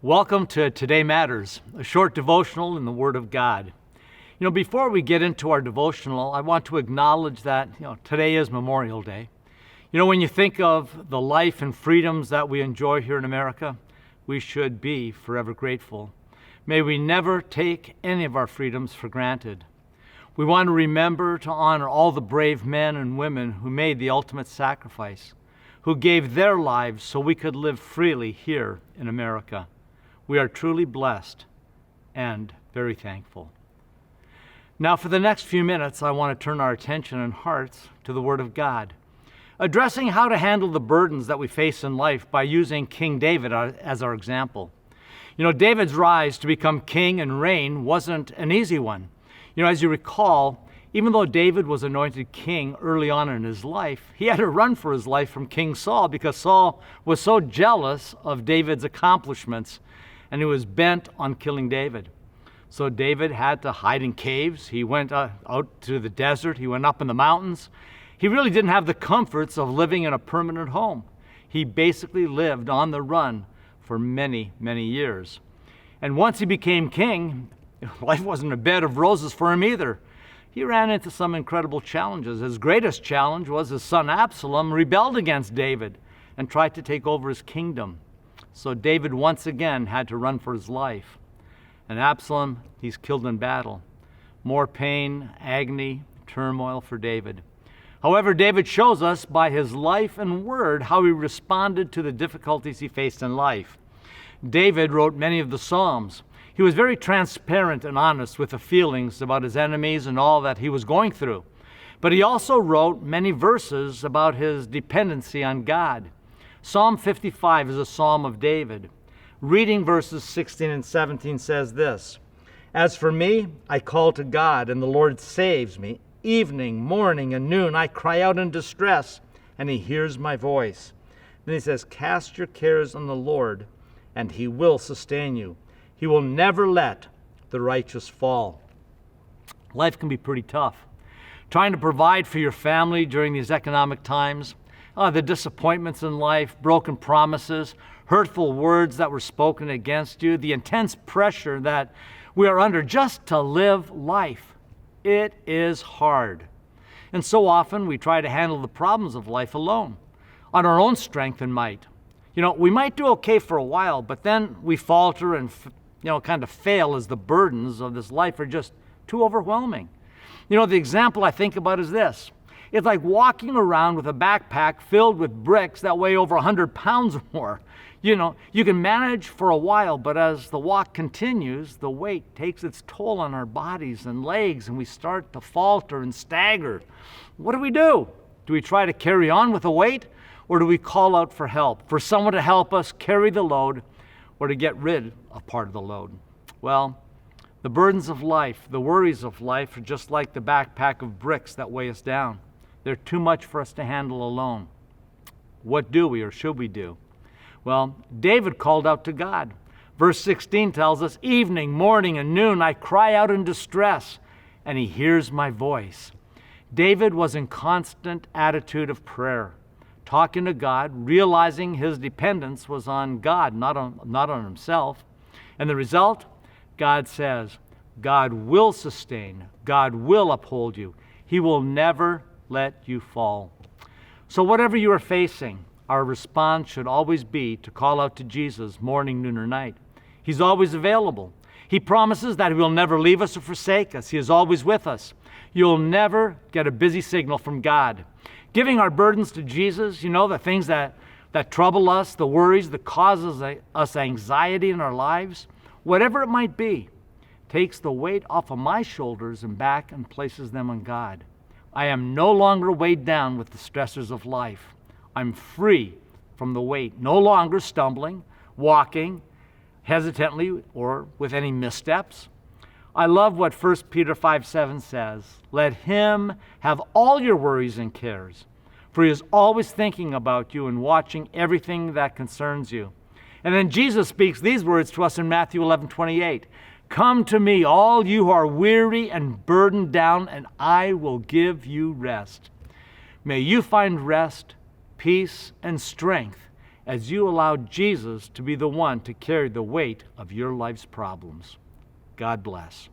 Welcome to Today Matters, a short devotional in the Word of God. Before we get into our devotional, I want to acknowledge that, today is Memorial Day. When you think of the life and freedoms that we enjoy here in America, we should be forever grateful. May we never take any of our freedoms for granted. We want to remember to honor all the brave men and women who made the ultimate sacrifice, who gave their lives so we could live freely here in America. We are truly blessed and very thankful. Now, for the next few minutes, I want to turn our attention and hearts to the Word of God, addressing how to handle the burdens that we face in life by using King David as our example. David's rise to become king and reign wasn't an easy one. As you recall, even though David was anointed king early on in his life, he had to run for his life from King Saul because Saul was so jealous of David's accomplishments, and he was bent on killing David. So David had to hide in caves. He went out to the desert. He went up in the mountains. He really didn't have the comforts of living in a permanent home. He basically lived on the run for many, many years. And once he became king, life wasn't a bed of roses for him either. He ran into some incredible challenges. His greatest challenge was his son Absalom rebelled against David and tried to take over his kingdom. So David once again had to run for his life. And Absalom, he's killed in battle. More pain, agony, turmoil for David. However, David shows us by his life and word how he responded to the difficulties he faced in life. David wrote many of the Psalms. He was very transparent and honest with the feelings about his enemies and all that he was going through. But he also wrote many verses about his dependency on God. Psalm 55 is a psalm of David. Reading verses 16 and 17 says this: "As for me, I call to God, and the Lord saves me. Evening, morning, and noon I cry out in distress, and he hears my voice." Then he says, "Cast your cares on the Lord, and he will sustain you. He will never let the righteous fall." Life can be pretty tough. Trying to provide for your family during these economic times, the disappointments in life, broken promises, hurtful words that were spoken against you, the intense pressure that we are under just to live life. It is hard. And so often we try to handle the problems of life alone, on our own strength and might. We might do okay for a while, but then we falter and kind of fail as the burdens of this life are just too overwhelming. The example I think about is this. It's like walking around with a backpack filled with bricks that weigh over 100 pounds or more. You can manage for a while, but as the walk continues, the weight takes its toll on our bodies and legs, and we start to falter and stagger. What do? Do we try to carry on with the weight, or do we call out for help, for someone to help us carry the load, or to get rid of part of the load? Well, the burdens of life, the worries of life are just like the backpack of bricks that weigh us down. They're too much for us to handle alone. What do we or should we do? Well, David called out to God. Verse 16 tells us, "Evening, morning, and noon I cry out in distress, and he hears my voice." David was in constant attitude of prayer, talking to God, realizing his dependence was on God, not on himself. And the result? God says, God will sustain, God will uphold you. He will never let you fall. So whatever you are facing, our response should always be to call out to Jesus morning, noon, or night. He's always available. He promises that he will never leave us or forsake us. He is always with us. You'll never get a busy signal from God. Giving our burdens to Jesus, the things that trouble us, the worries that causes us anxiety in our lives, whatever it might be, takes the weight off of my shoulders and back and places them on God. I am no longer weighed down with the stressors of life. I'm free from the weight, no longer stumbling, walking hesitantly or with any missteps. I love what 1 Peter 5:7 says. "Let him have all your worries and cares, for he is always thinking about you and watching everything that concerns you." And then Jesus speaks these words to us in Matthew 11:28. "Come to me, all you who are weary and burdened down, and I will give you rest." May you find rest, peace, and strength as you allow Jesus to be the one to carry the weight of your life's problems. God bless.